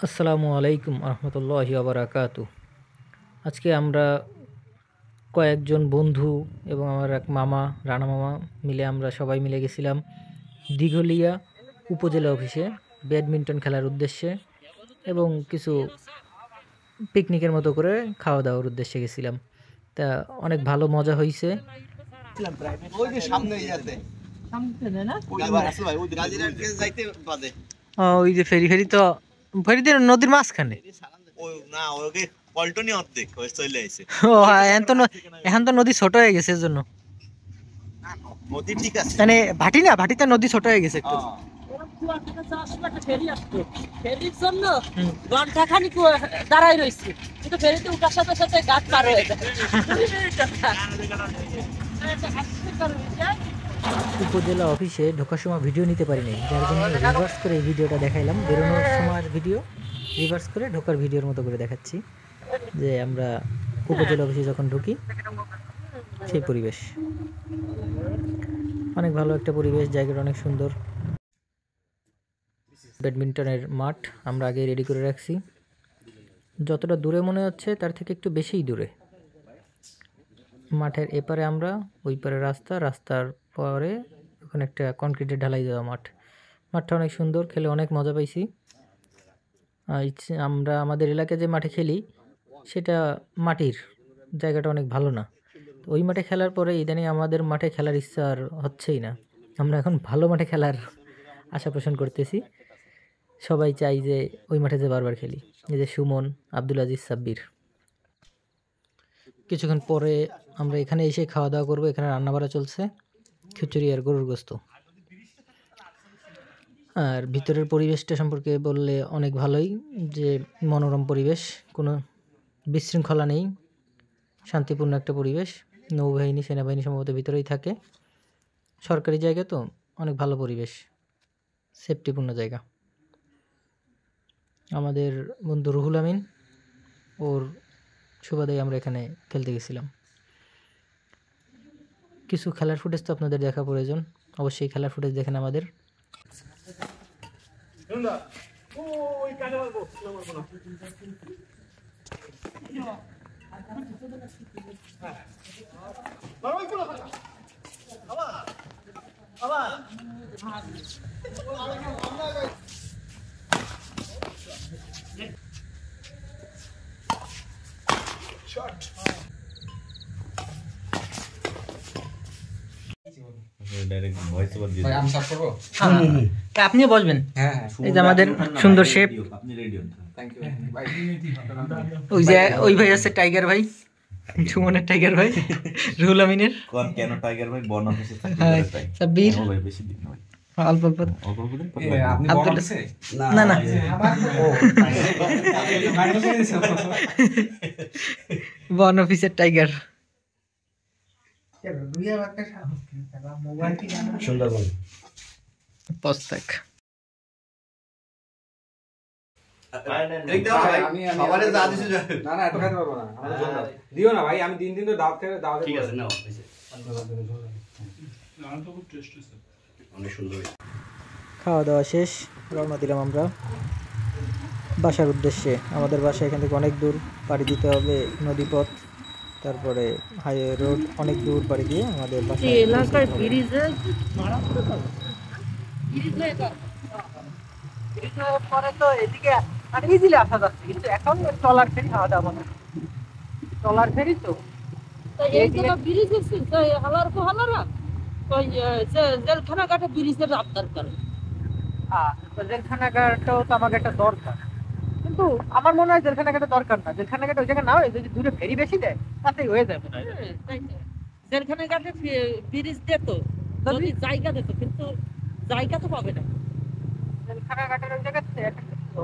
আসসালামু আলাইকুম রহমতুল্লাহি ওয়া বারাকাতুহু। আজকে আমরা কয়েকজন বন্ধু এবং আমার এক মামা, রানা মামা মিলে আমরা সবাই মিলে গেছিলাম দিঘলিয়া উপজেলা অফিসে ব্যাডমিন্টন খেলার উদ্দেশ্যে এবং কিছু পিকনিকের মতো করে খাওয়া দাওয়ার উদ্দেশ্যে গেছিলাম। তা অনেক ভালো মজা হয়েছে। ওই যে ফেরি ফেরি তো ফেরিতে নদীর মাঝখানে। এখন তো নদী ছোট হয়ে গেছে, এর জন্য মানে ভাটি না, ভাটিতে নদী ছোট হয়ে গেছে একটু। ফেরির জন্য ঘন্টা খানিক দাঁড়াই রয়েছে, কিন্তু ফেরিতে উঠার সাথে সাথে গাছ পার হয়ে যায়। উপজেলা অফিসে ঢোকার সময় ভিডিও নিতে পারিনি, যার জন্য রিভার্স করে এই ভিডিওটা দেখাইলাম। বেরোনোর সময় ভিডিও রিভার্স করে ঢোকার ভিডিওর মতো করে দেখাচ্ছি যে আমরা উপজেলা অফিসে যখন ঢুকি সেই পরিবেশ। অনেক ভালো একটা পরিবেশ, জায়গাটা অনেক সুন্দর। ব্যাডমিন্টনের মাঠ আমরা আগে রেডি করে রাখছি। যতটা দূরে মনে হচ্ছে তার থেকে একটু বেশিই দূরে। মাঠের এপারে আমরা, ওই পারে রাস্তা, রাস্তার পরে ওখানে একটা কনক্রিটের ঢালাই দেওয়া মাঠ। মাঠটা অনেক সুন্দর, খেলে অনেক মজা পাইছি। আমরা আমাদের এলাকায় যে মাঠে খেলি সেটা মাটির জায়গাটা অনেক ভালো না। ওই মাঠে খেলার পরে ইদানিং আমাদের মাঠে খেলার ইচ্ছা আর হচ্ছেই না। আমরা এখন ভালো মাঠে খেলার আশা পোষণ করতেছি। সবাই চাই যে ওই মাঠে যে বারবার খেলি। এই যে সুমন, আব্দুল আজিজ, সাব্বির। কিছুক্ষণ পরে আমরা এখানে এসে খাওয়া দাওয়া করবো। এখানে রান্না বাড়া চলছে, খিচুড়ি আর গরুর গোস্ত। আর ভিতরের পরিবেশটা সম্পর্কে বললে অনেক ভালোই, যে মনোরম পরিবেশ, কোনো বিশৃঙ্খলা নেই, শান্তিপূর্ণ একটা পরিবেশ। নৌবাহিনী, সেনাবাহিনী সম্ভবত ভিতরেই থাকে। সরকারি জায়গা তো, অনেক ভালো পরিবেশ, সেফটিপূর্ণ জায়গা। আমাদের বন্ধু রুহুল আমিন, ওর সুবাদেই আমরা এখানে খেলতে গেছিলাম। কিছু খেলার ফুটেজ তো আপনাদের দেখা প্রয়োজন, অবশ্যই খেলার ফুটেজ দেখেন আমাদের। আপনিও বসবেন, এই যে আমাদের সুন্দর শেপ। ওই যে ওই ভাই আছে টাইগার ভাই, সুমনের টাইগার ভাই, রুহুল আমিনের। কেন টাইগার ভাই? বর্ণ সাব্বির অল্প অল্প না না বর্ণ অফিসের টাইগার। সুন্দরবন পস্তাক। খাওয়া দাওয়া শেষ, রওনা দিলাম আমরা বাসার উদ্দেশ্যে। আমাদের বাসা এখান থেকে অনেক দূর, পাড়ি দিতে হবে নদীপথ, তারপরে হাইওয়ে রোড, অনেক দূর পাড়ি দিয়ে আমাদের বাসা। পরে তো এদিকে আর ইজিলি আসা যাচ্ছে, কিন্তু এখন ট্রলার ফেরি খাওয়া দাওয়া হবে। ট্রলার ফেরি তো জেলখানাঘাটে ব্রিজের আবদার করে। জেলখানাঘাটও তো আমাকে একটা দরকার, কিন্তু আমার মনে হয় জেলখানাঘাটে দরকার না। জেলখানাঘাট ওই জায়গায় না হয়, যদি দূরে ফেরি বেশি দেয় তাতেই হয়ে যাবে। জেলখানাঘাটে ব্রিজ দিত, যদি জায়গা দিত, কিন্তু জায়গা তো পাবে না। জেলখানাঘাটের ওই জায়গাতে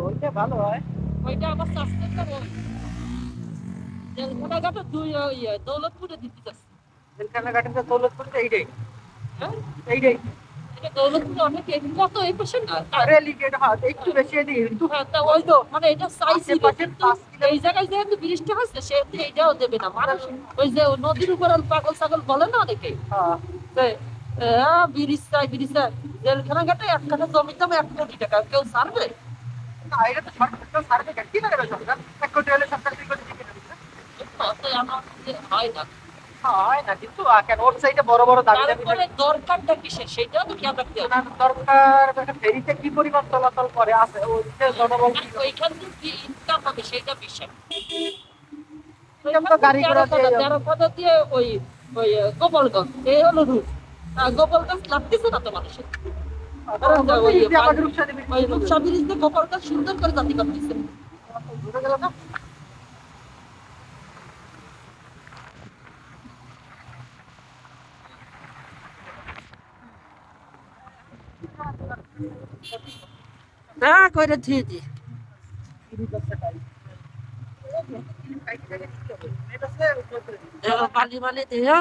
ওইটা ভালো হয়, ওইটা আবার চাষতে পারবো। জেলখানাঘাটে দৌলতপুরে দিতে চাচ্ছে। জেলখানাঘাটে তো দৌলতপুরে এইটাই, হ্যাঁ এইটাই। দৌলতপুরে অনেক কত এই পাশে না রেলিগেট, হ্যাঁ একটু বেশি এদিকে, কিন্তু ওই তো মানে এটা চাইছি, এই জায়গায় যেহেতু বৃষ্টি হচ্ছে সেহেতু এইটাও দেবে না। মানুষ ওই যে নদীর উপর পাগল ছাগল বলে না অনেকে, ব্রিজ চাই ব্রিজ চাই জেলখানা ঘাটে 1 কাঠা জমির দাম 1 কোটি টাকা কেউ ছাড়বে না এটা তো সরকার কেউ ছাড়বে কেন কি লাগাবে সরকার 1 কোটি হলে সরকার 2 কোটি দিয়ে দিবে তো আমার হয় না হয় না কিন্তু কেন ওর সাইডে বড় বড় দাবি তারপরে দরকারটা কিসের সেটাও তো খেয়াল রাখতে হবে দরকার একটা ফেরিতে কি পরিমাণ চলাচল করে আছে ওই যে জনবল ওইখান থেকে কি ইনকাম হবে সেটা বিষয় তো গাড়ি ঘোড়া দিয়ে 13 পদ দিয়ে ওই ওই গোপালগঞ্জ এই হলো রুট গোপালগঞ্জ লাগতেছে না তো মানুষের রূপসা ব্রিজ দিয়ে গোপালগঞ্জ সুন্দর করে জাতি করতেছে ঘুরে গেল না করে দিয়েছি পালি মালি দিয়ে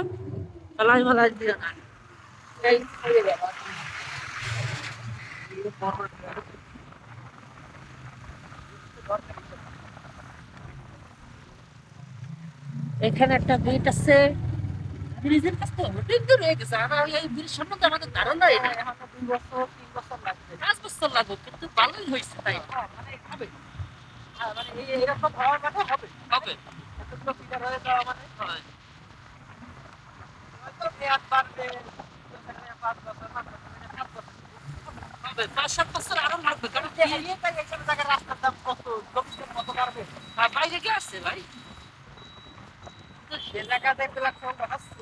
পালাই মালাই দিয়ে না এখানে একটা গেট আছে ব্রিজের কাছে অনেক দূর হয়ে গেছে আমার এই ব্রিজ সম্বন্ধে আমাদের ধারণাই নেই 2 বছর 3 বছর লাগবে 5 বছর লাগবে কিন্তু ভালোই হয়েছে তাই মানে হবে মানে এরকম হওয়ার মানে হবে হবে এতগুলো ফিগার হয়ে যাওয়া মানে হয় হয়তো মেয়াদ বাড়বে 5 বছর 5-7 বছর আরো লাগবে কারণ এইসব জায়গায় রাস্তার দাম কত জমির কত বাড়বে বাইরে কি আসছে ভাই যে জায়গাতে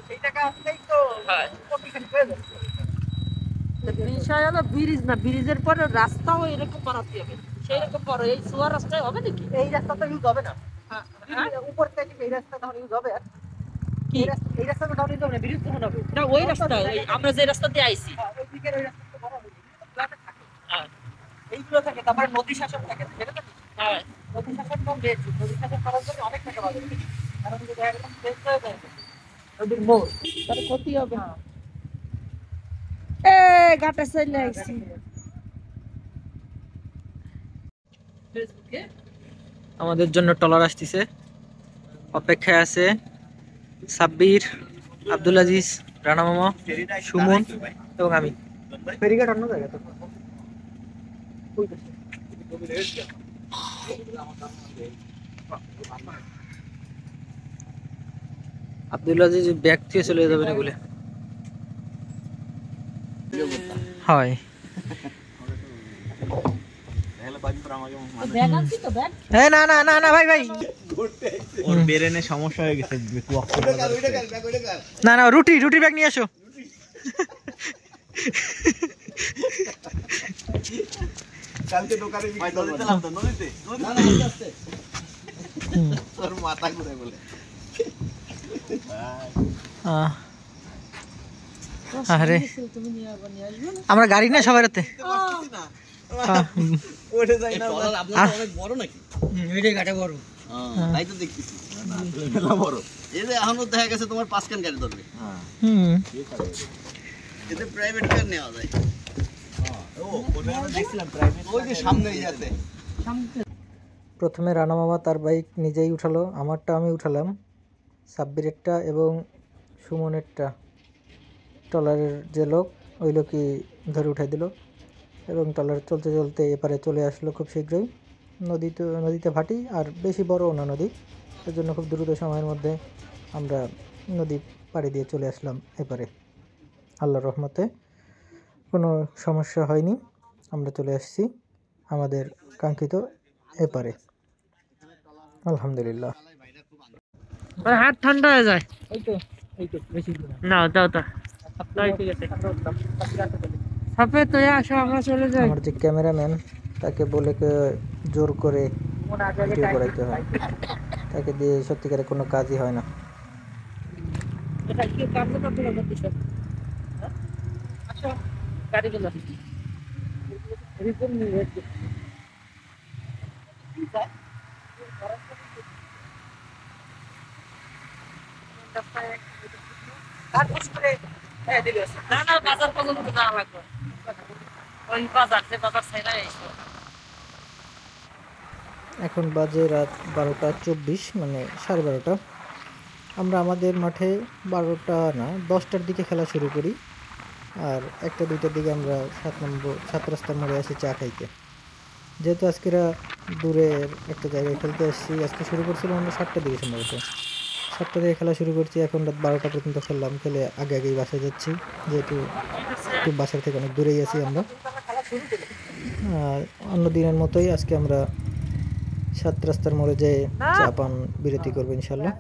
সেই জায়গা আসলেই তো বিষয় হলো ব্রিজ না ব্রিজের পরে রাস্তাও এরকম বানাতে হবে সেই রকম বড় এই সোয়া রাস্তায় হবে নাকি এই রাস্তাটা ইউজ হবে না উপর থেকে এই রাস্তা তাহলে ইউজ হবে আর কি এই রাস্তাটা তাহলে ইউজ হবে না ব্রিজ তখন হবে না ওই রাস্তা আমরা যে রাস্তা দিয়ে আইছি ওই দিকের ওই রাস্তা বড় হবে হ্যাঁ এইগুলো থাকে তারপরে নদী শাসন থাকে সেটা তো হ্যাঁ নদী শাসন কম বেশি নদী শাসন করার জন্য অনেক টাকা পাবে কারণ যদি একদম শেষ হয়ে যায় নদীর মোড় তাহলে ক্ষতি হবে ঘাটে চলে আইছি আমাদের জন্য ট্রলার আসতেছে অপেক্ষায় আছে সাব্বির আব্দুল আজিজ রানা মামা সুমন এবং আমি ফেরিঘাট অন্য জায়গা তো আব্দুল আজিজ ব্যাগ থেকে চলে যাবে না বলে হয় না না না না ভাই ভাই ওর ব্রেনে সমস্যা হয়ে গেছে না না রুটি রুটি ব্যাগ নিয়ে আসো কালকে দোকানে নদীতে নামতো নদীতে নদীতে তোর মাথা ঘুরে বলে আরে আমরা গাড়ি না সবাই রাতে ওঠে যায় না অনেক বড় নাকি ওইটাই গাটা বড় তাই তো দেখতেছি না বড় এই যে এখনো দেখা গেছে তোমার 5 কান গাড়ি ধরবে এতে প্রাইভেট কার নেওয়া যায় ও ওটা আমরা দেখছিলাম প্রাইভেট ওই যে সামনে ইয়াতে প্রথমে রানা মামা তার বাইক নিজেই উঠালো আমারটা আমি উঠালাম সাব্বিরেরটা এবং সুমনেরটা ট্রলারের যে লোক ওই লোকই ধরে উঠাই দিল এবং ট্রলার চলতে চলতে এপারে চলে আসলো খুব শীঘ্রই নদীতে ভাটি আর বেশি বড়ও না নদী এর জন্য খুব দ্রুত সময়ের মধ্যে আমরা নদী পাড়ি দিয়ে চলে আসলাম এপারে আল্লাহর রহমতে কোনো সমস্যা হয়নি আমরা চলে আসছি আমাদের কাঙ্ক্ষিত এপারে আলহামদুলিল্লাহ হাত ঠান্ডা হয়ে যায় এই তো বেশি না দাও তা ঠিক আছে সাপে তো আসো আমরা চলে যাই আমার যে ক্যামেরাম্যান তাকে বলে জোর করে ভিডিও করাইতে হয় তাকে দিয়ে সত্যিকারে কোনো কাজই হয় না এটা কি কাজ করতে আসো গাড়িগুলো রিপোর্ট নিয়ে না না বাজার পর্যন্ত না লাগবে ওই বাজার যে বাজার ছাইরা আইছো এখন বাজে রাত 12টা 24 মানে 12:30 আমরা আমাদের মাঠে 12টা না 10টার দিকে খেলা শুরু করি, আর 1টা 2টার দিকে আমরা 7 রাস্তার মোড়ে আসি চা খাইতে। যেহেতু আজকেরা দূরের একটা জায়গায় খেলতে আসছি, আজকে শুরু করছিলাম আমরা 7টার দিকে সম্ভবত। 7টা থেকে খেলা শুরু করছি, এখন রাত 12টা পর্যন্ত খেললাম। খেলে আগে আগেই বাসায় যাচ্ছি, যেহেতু একটু বাসার থেকে অনেক দূরেই আছি আমরা। আর অন্য দিনের মতোই আজকে আমরা 7 রাস্তার মোড়ে যেয়ে চা পান বিরতি করবো ইনশাল্লাহ।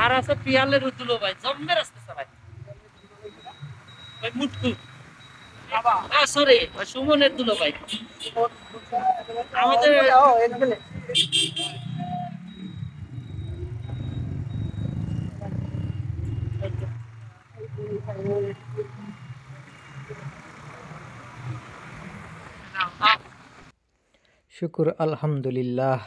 আর আছে পিয়ালের উদ্দুলো ভাই জম্মের আসতেছে ভাই ভাই মুটকু সরি সুমনের দুলো ভাই আমাদের শুকুর আলহামদুলিল্লাহ।